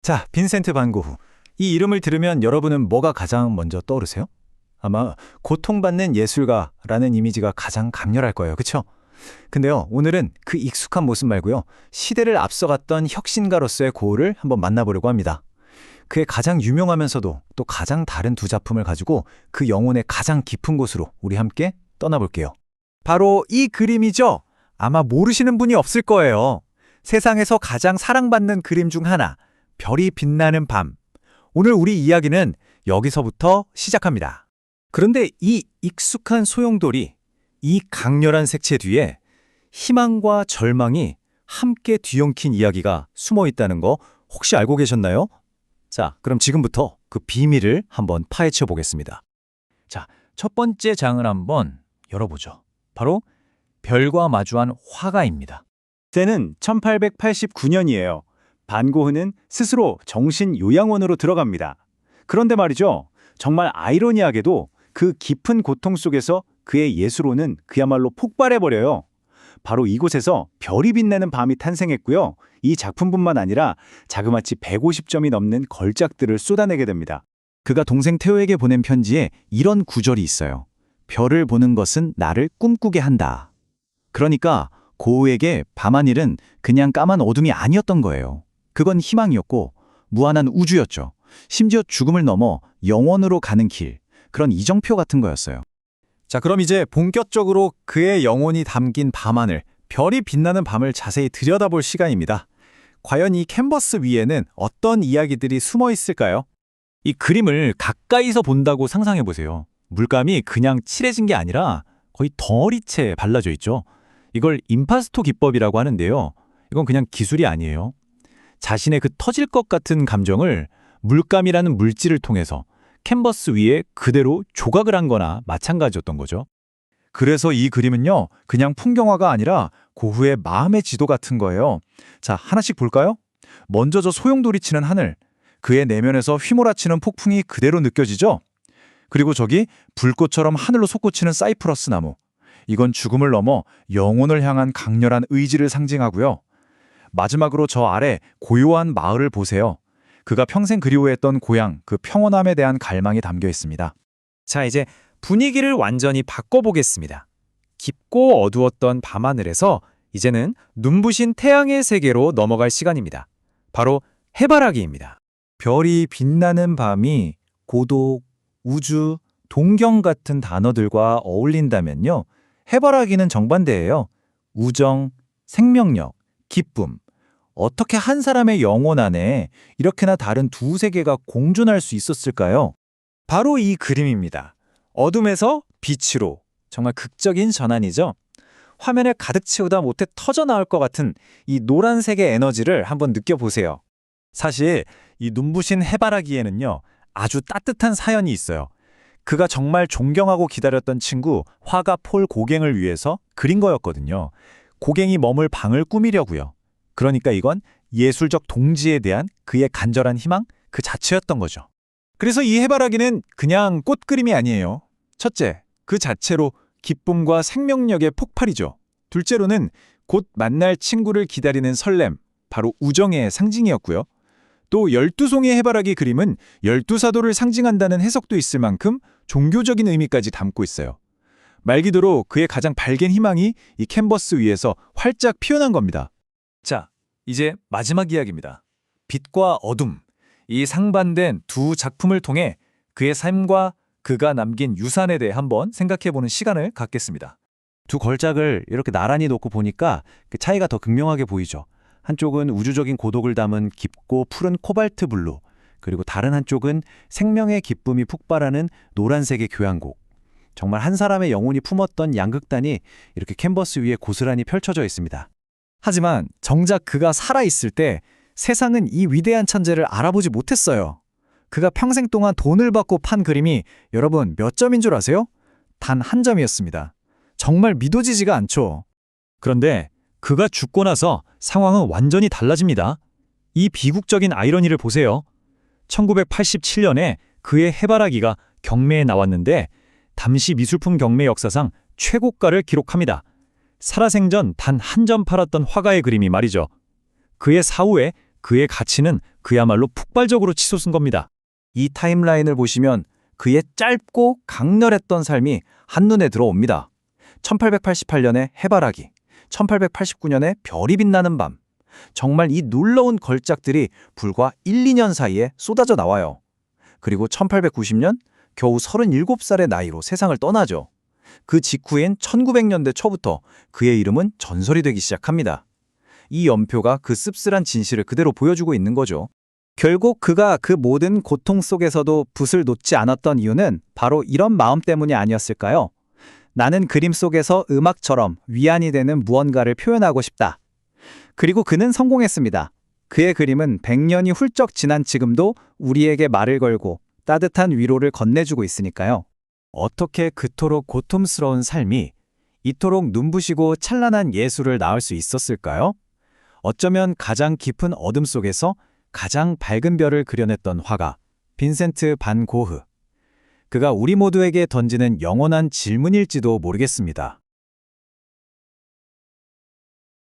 자, 빈센트 반 고흐. 이 이름을 들으면 여러분은 뭐가 가장 먼저 떠오르세요? 아마 고통받는 예술가라는 이미지가 가장 강렬할 거예요. 그쵸? 근데요, 오늘은 그 익숙한 모습 말고요. 시대를 앞서갔던 혁신가로서의 고흐를 한번 만나보려고 합니다. 그의 가장 유명하면서도 또 가장 다른 두 작품을 가지고 그 영혼의 가장 깊은 곳으로 우리 함께 떠나볼게요. 바로 이 그림이죠? 아마 모르시는 분이 없을 거예요. 세상에서 가장 사랑받는 그림 중 하나, 별이 빛나는 밤. 오늘 우리 이야기는 여기서부터 시작합니다. 그런데 이 익숙한 소용돌이, 이 강렬한 색채 뒤에 희망과 절망이 함께 뒤엉킨 이야기가 숨어 있다는 거 혹시 알고 계셨나요? 자, 그럼 지금부터 그 비밀을 한번 파헤쳐 보겠습니다. 자, 첫 번째 장을 한번 열어보죠. 바로 별과 마주한 화가입니다. 때는 1889년이에요. 반 고흐는 스스로 정신요양원으로 들어갑니다. 그런데 말이죠. 정말 아이러니하게도 그 깊은 고통 속에서 그의 예술로는 그야말로 폭발해버려요. 바로 이곳에서 별이 빛나는 밤이 탄생했고요. 이 작품뿐만 아니라 자그마치 150점이 넘는 걸작들을 쏟아내게 됩니다. 그가 동생 테오에게 보낸 편지에 이런 구절이 있어요. 별을 보는 것은 나를 꿈꾸게 한다. 그러니까 고흐에게 밤하늘은 그냥 까만 어둠이 아니었던 거예요. 그건 희망이었고 무한한 우주였죠. 심지어 죽음을 넘어 영원으로 가는 길, 그런 이정표 같은 거였어요. 자, 그럼 이제 본격적으로 그의 영혼이 담긴 밤하늘, 별이 빛나는 밤을 자세히 들여다볼 시간입니다. 과연 이 캔버스 위에는 어떤 이야기들이 숨어 있을까요? 이 그림을 가까이서 본다고 상상해 보세요. 물감이 그냥 칠해진 게 아니라 거의 덩어리째 발라져 있죠. 이걸 임파스토 기법이라고 하는데요. 이건 그냥 기술이 아니에요. 자신의 그 터질 것 같은 감정을 물감이라는 물질을 통해서 캔버스 위에 그대로 조각을 한 거나 마찬가지였던 거죠. 그래서 이 그림은요, 그냥 풍경화가 아니라 고흐의 마음의 지도 같은 거예요. 자, 하나씩 볼까요? 먼저 저 소용돌이 치는 하늘, 그의 내면에서 휘몰아치는 폭풍이 그대로 느껴지죠? 그리고 저기 불꽃처럼 하늘로 솟구치는 사이프러스 나무. 이건 죽음을 넘어 영혼을 향한 강렬한 의지를 상징하고요. 마지막으로 저 아래 고요한 마을을 보세요. 그가 평생 그리워했던 고향, 그 평온함에 대한 갈망이 담겨 있습니다. 자, 이제 분위기를 완전히 바꿔보겠습니다. 깊고 어두웠던 밤하늘에서 이제는 눈부신 태양의 세계로 넘어갈 시간입니다. 바로 해바라기입니다. 별이 빛나는 밤이 고독, 우주, 동경 같은 단어들과 어울린다면요. 해바라기는 정반대예요. 우정, 생명력, 기쁨. 어떻게 한 사람의 영혼 안에 이렇게나 다른 두 세계가 공존할 수 있었을까요? 바로 이 그림입니다. 어둠에서 빛으로. 정말 극적인 전환이죠. 화면을 가득 채우다 못해 터져나올 것 같은 이 노란색의 에너지를 한번 느껴보세요. 사실 이 눈부신 해바라기에는요, 아주 따뜻한 사연이 있어요. 그가 정말 존경하고 기다렸던 친구 화가 폴 고갱을 위해서 그린 거였거든요. 고갱이 머물 방을 꾸미려고요. 그러니까 이건 예술적 동지에 대한 그의 간절한 희망 그 자체였던 거죠. 그래서 이 해바라기는 그냥 꽃그림이 아니에요. 첫째, 그 자체로 기쁨과 생명력의 폭발이죠. 둘째로는 곧 만날 친구를 기다리는 설렘, 바로 우정의 상징이었고요. 또 12송이의 해바라기 그림은 12사도를 상징한다는 해석도 있을 만큼 종교적인 의미까지 담고 있어요. 말 그대로 그의 가장 밝은 희망이 이 캔버스 위에서 활짝 피어난 겁니다. 자, 이제 마지막 이야기입니다. 빛과 어둠, 이 상반된 두 작품을 통해 그의 삶과 그가 남긴 유산에 대해 한번 생각해보는 시간을 갖겠습니다. 두 걸작을 이렇게 나란히 놓고 보니까 그 차이가 더 극명하게 보이죠. 한쪽은 우주적인 고독을 담은 깊고 푸른 코발트 블루, 그리고 다른 한쪽은 생명의 기쁨이 폭발하는 노란색의 교향곡. 정말 한 사람의 영혼이 품었던 양극단이 이렇게 캔버스 위에 고스란히 펼쳐져 있습니다. 하지만 정작 그가 살아있을 때 세상은 이 위대한 천재를 알아보지 못했어요. 그가 평생 동안 돈을 받고 판 그림이 여러분 몇 점인 줄 아세요? 단 한 점이었습니다. 정말 믿어지지가 않죠. 그런데 그가 죽고 나서 상황은 완전히 달라집니다. 이 비극적인 아이러니를 보세요. 1987년에 그의 해바라기가 경매에 나왔는데 당시 미술품 경매 역사상 최고가를 기록합니다. 살아생전 단 한 점 팔았던 화가의 그림이 말이죠. 그의 사후에 그의 가치는 그야말로 폭발적으로 치솟은 겁니다. 이 타임라인을 보시면 그의 짧고 강렬했던 삶이 한눈에 들어옵니다. 1888년에 해바라기, 1889년에 별이 빛나는 밤. 정말 이 놀라운 걸작들이 불과 1, 2년 사이에 쏟아져 나와요. 그리고 1890년 겨우 37살의 나이로 세상을 떠나죠. 그 직후인 1900년대 초부터 그의 이름은 전설이 되기 시작합니다. 이 연표가 그 씁쓸한 진실을 그대로 보여주고 있는 거죠. 결국 그가 그 모든 고통 속에서도 붓을 놓지 않았던 이유는 바로 이런 마음 때문이 아니었을까요? 나는 그림 속에서 음악처럼 위안이 되는 무언가를 표현하고 싶다. 그리고 그는 성공했습니다. 그의 그림은 100년이 훌쩍 지난 지금도 우리에게 말을 걸고 따뜻한 위로를 건네주고 있으니까요. 어떻게 그토록 고통스러운 삶이 이토록 눈부시고 찬란한 예술을 낳을 수 있었을까요? 어쩌면 가장 깊은 어둠 속에서 가장 밝은 별을 그려냈던 화가 빈센트 반 고흐. 그가 우리 모두에게 던지는 영원한 질문일지도 모르겠습니다.